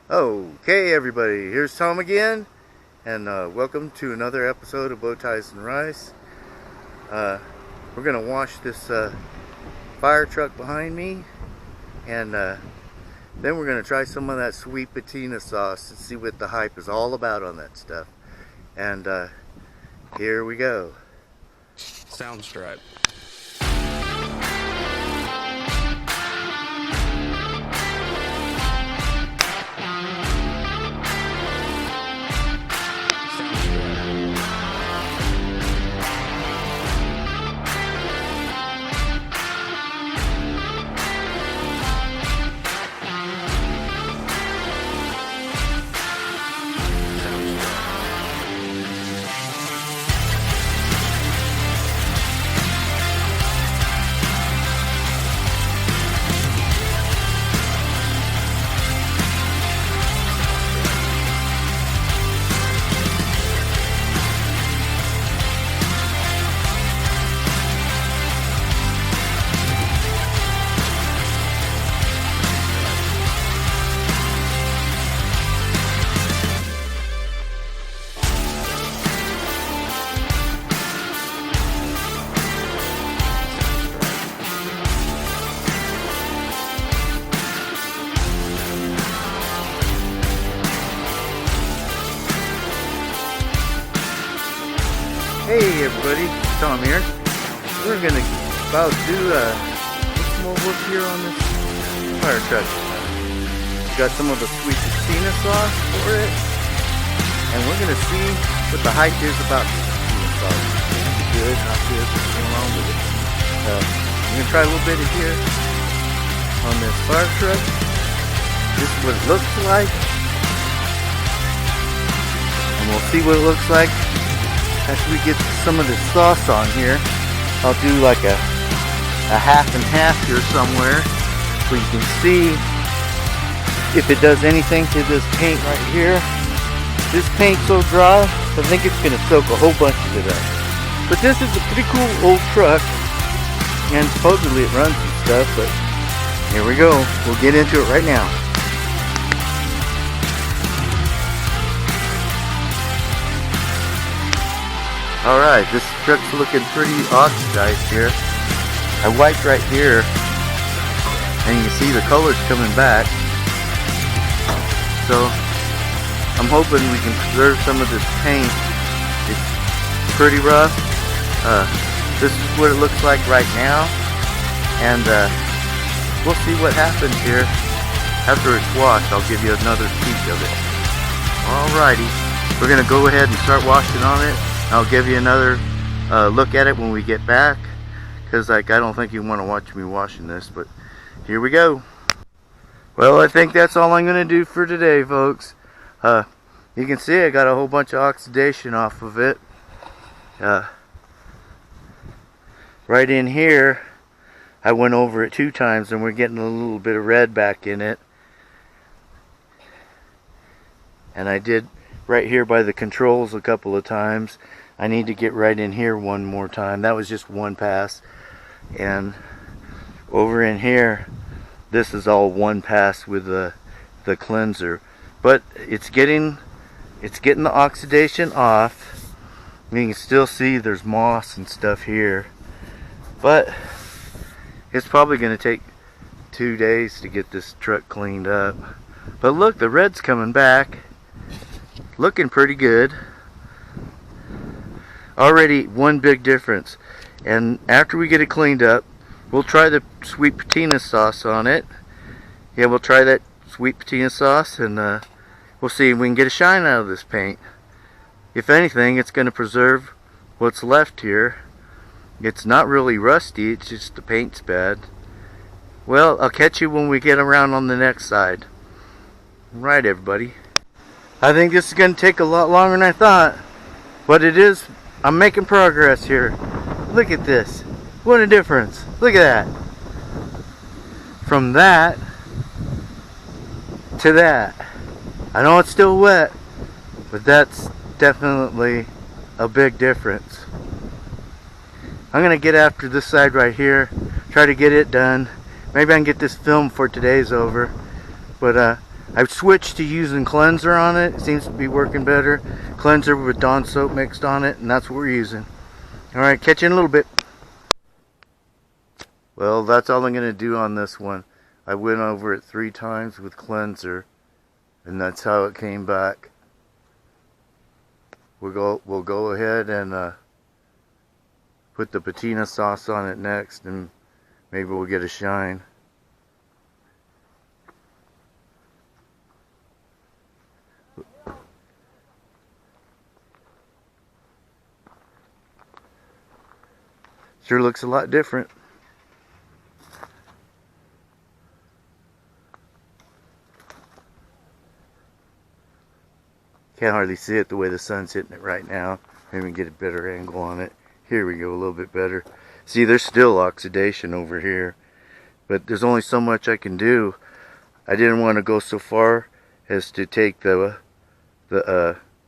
Okay, everybody, here's Tom again, and welcome to another episode of Bow Ties and Rice. We're going to wash this fire truck behind me, and then we're going to try some of that sweet patina sauce and see what the hype is all about on that stuff. And here we go. Soundstripe. Hey everybody, Tom here. We're going to about do some more work here on this fire truck. Got some of the sweet patina sauce for it, and we're going to see what the hype is about this patina sauce. Good, not good, what's going on with it. I'm going to try a little bit of here on this fire truck. This is what it looks like, and we'll see what it looks like after we get some of the sauce on here. I'll do like a half and half here somewhere so you can see if it does anything to this paint right here. This paint's so dry, I think it's going to soak a whole bunch of it up. But this is a pretty cool old truck, and supposedly it runs and stuff, but here we go. We'll get into it right now. Alright, this truck's looking pretty oxidized here. I wiped right here, and you can see the color's coming back. So, I'm hoping we can preserve some of this paint. It's pretty rough. This is what it looks like right now, and we'll see what happens here. After it's washed, I'll give you another peek of it. Alrighty, we're going to go ahead and start washing on it. I'll give you another look at it when we get back, because I don't think you want to watch me washing this, but here we go. Well, I think that's all I'm going to do for today, folks. You can see I got a whole bunch of oxidation off of it. Right in here, I went over it 2 times, and we're getting a little bit of red back in it. And I did right here by the controls a couple of times. I need to get right in here one more time. That was just one pass. And over in here, this is all one pass with the cleanser. But it's getting the oxidation off. You can still see there's moss and stuff here. But it's probably going to take 2 days to get this truck cleaned up. But look, the red's coming back. Looking pretty good. Already one big difference. And after we get it cleaned up, we'll try the sweet patina sauce on it. Yeah, we'll try that sweet patina sauce, and we'll see if we can get a shine out of this paint. If anything, it's going to preserve what's left here. It's not really rusty, it's just the paint's bad. Well, I'll catch you when we get around on the next side. Right, everybody. I think this is going to take a lot longer than I thought, but it is. I'm making progress here. Look at this. What a difference. Look at that. From that to that. I know it's still wet, but that's definitely a big difference. I'm going to get after this side right here, try to get it done. Maybe I can get this film for today's over. But I've switched to using cleanser on it. It seems to be working better. Cleanser with Dawn soap mixed on it, and that's what we're using. Alright, catch you in a little bit. Well, that's all I'm going to do on this one. I went over it 3 times with cleanser, and that's how it came back. We'll go ahead and put the patina sauce on it next, and maybe we'll get a shine. Sure looks a lot different. Can't hardly see it the way the sun's hitting it right now. Maybe get a better angle on it. Here we go, a little bit better. See, there's still oxidation over here, but there's only so much I can do. I didn't want to go so far as to take the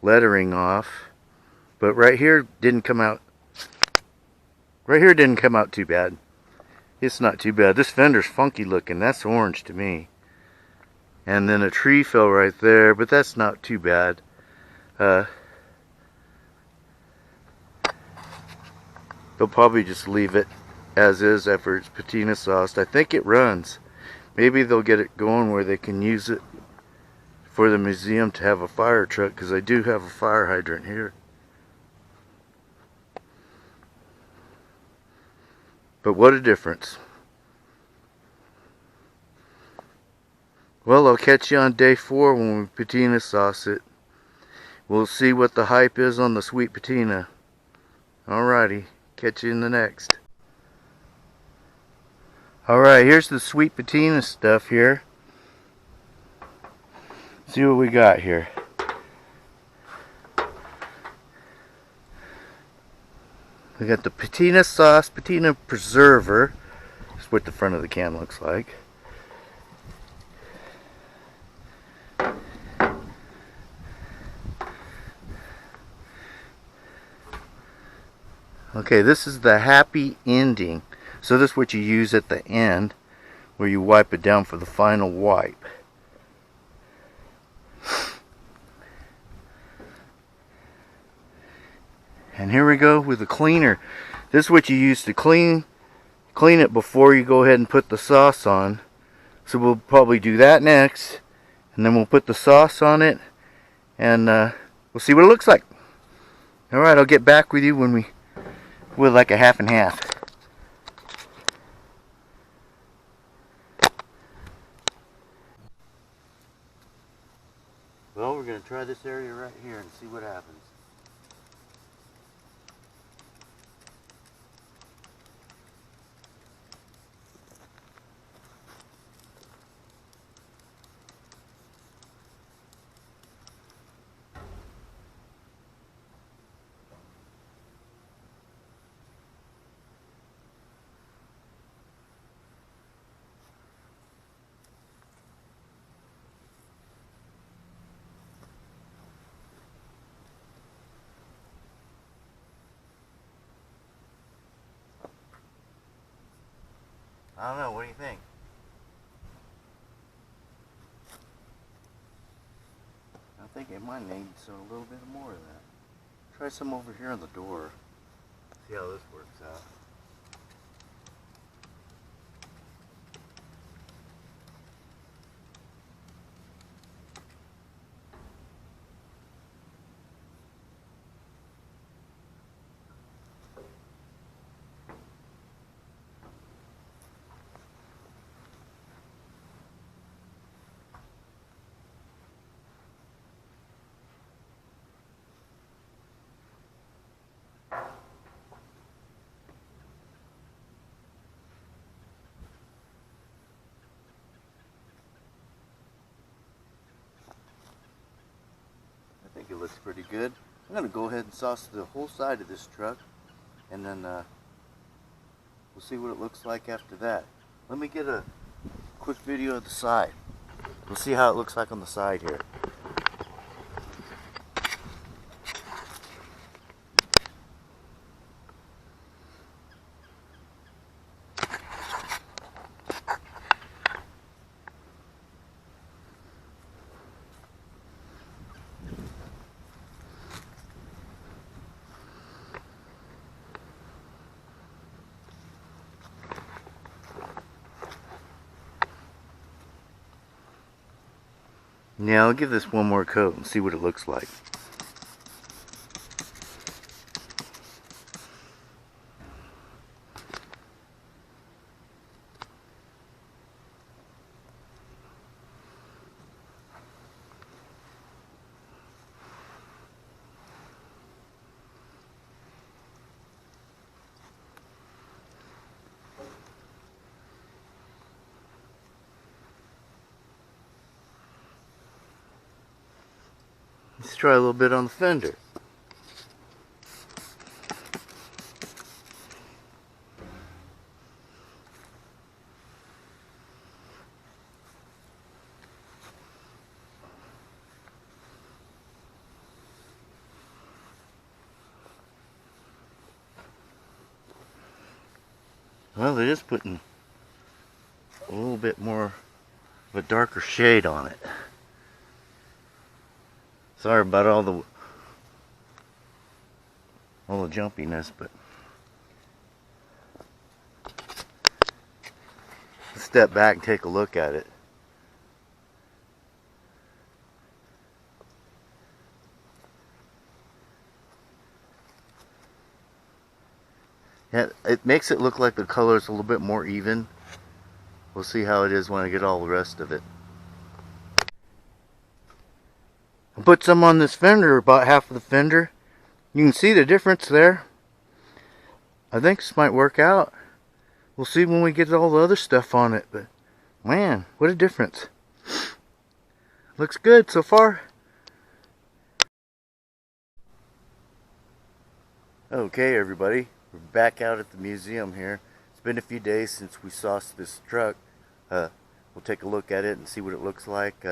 lettering off, but right here didn't come out. Right here didn't come out too bad. It's not too bad. This fender's funky looking. That's orange to me. And then a tree fell right there, but that's not too bad. They'll probably just leave it as is after it's patina sauced. I think it runs. Maybe they'll get it going where they can use it for the museum to have a fire truck, because I do have a fire hydrant here. But what a difference. Well, I'll catch you on day 4 when we patina sauce it. We'll see what the hype is on the sweet patina. Alrighty, catch you in the next. Alright, here's the sweet patina stuff here. See what we got here. We got the patina sauce, patina preserver. That's what the front of the can looks like. Okay, this is the happy ending. So this is what you use at the end, where you wipe it down for the final wipe. And here we go with the cleaner. This is what you use to clean it before you go ahead and put the sauce on. So we'll probably do that next, and then we'll put the sauce on it, and we'll see what it looks like. Alright, I'll get back with you when we with like a half and half. Well, we're going to try this area right here and see what happens. I don't know, what do you think? I think it might need a little bit more of that. Try some over here on the door. See how this works out. I think it looks pretty good. I'm going to go ahead and sauce the whole side of this truck, and then we'll see what it looks like after that. Let me get a quick video of the side. We'll see how it looks like on the side here. Now I'll give this one more coat and see what it looks like. Let's try a little bit on the fender. Well, they're just putting a little bit more of a darker shade on it. Sorry about all the jumpiness, but let's step back and take a look at it. Yeah, it makes it look like the color is a little bit more even. We'll see how it is when I get all the rest of it. I put some on this fender, about half of the fender. You can see the difference there. I think this might work out. We'll see when we get all the other stuff on it, but man, what a difference. Looks good so far. Okay everybody, we're back out at the museum here. It's been a few days since we saw this truck. We'll take a look at it and see what it looks like.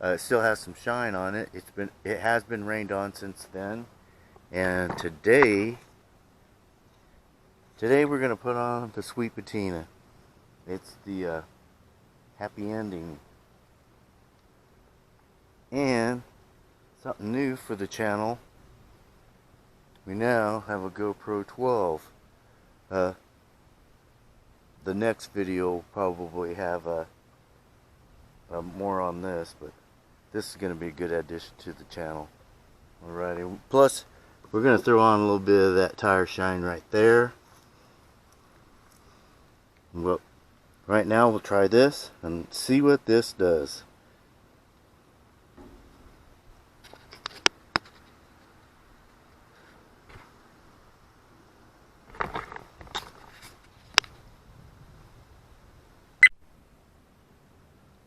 It still has some shine on it. It has been rained on since then. And today we're gonna put on the sweet patina. It's the happy ending. And something new for the channel. We now have a GoPro 12. The next video will probably have more on this, but this is going to be a good addition to the channel. Alrighty. Plus, we're going to throw on a little bit of that tire shine right there. Well, right now we'll try this and see what this does.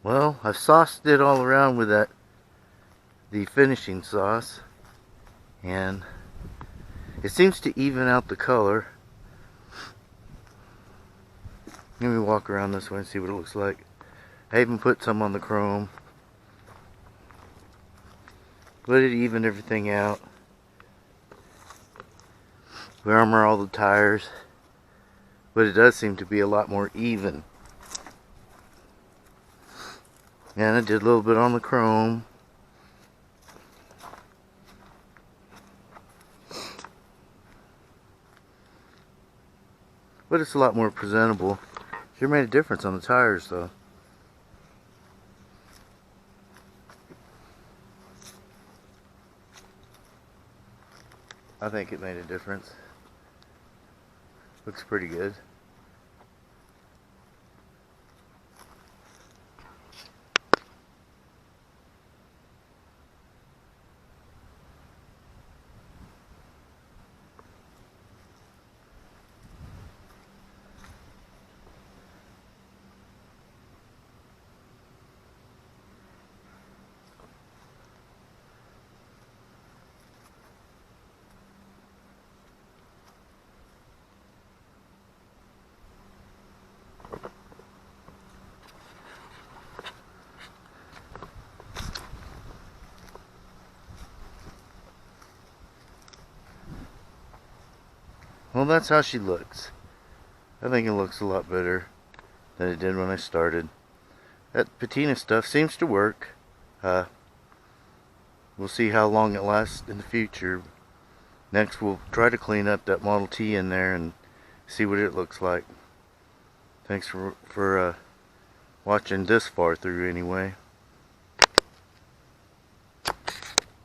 Well, I've sauced it all around with the finishing sauce, and it seems to even out the color. Let me walk around this way and see what it looks like. I even put some on the chrome. Let it even everything out. We armor all the tires, but it does seem to be a lot more even. And I did a little bit on the chrome. But it's a lot more presentable. Sure made a difference on the tires though. I think it made a difference. Looks pretty good. Well, that's how she looks. I think it looks a lot better than it did when I started. That patina stuff seems to work. We'll see how long it lasts in the future. Next we'll try to clean up that Model T in there and see what it looks like. Thanks for watching this far through anyway.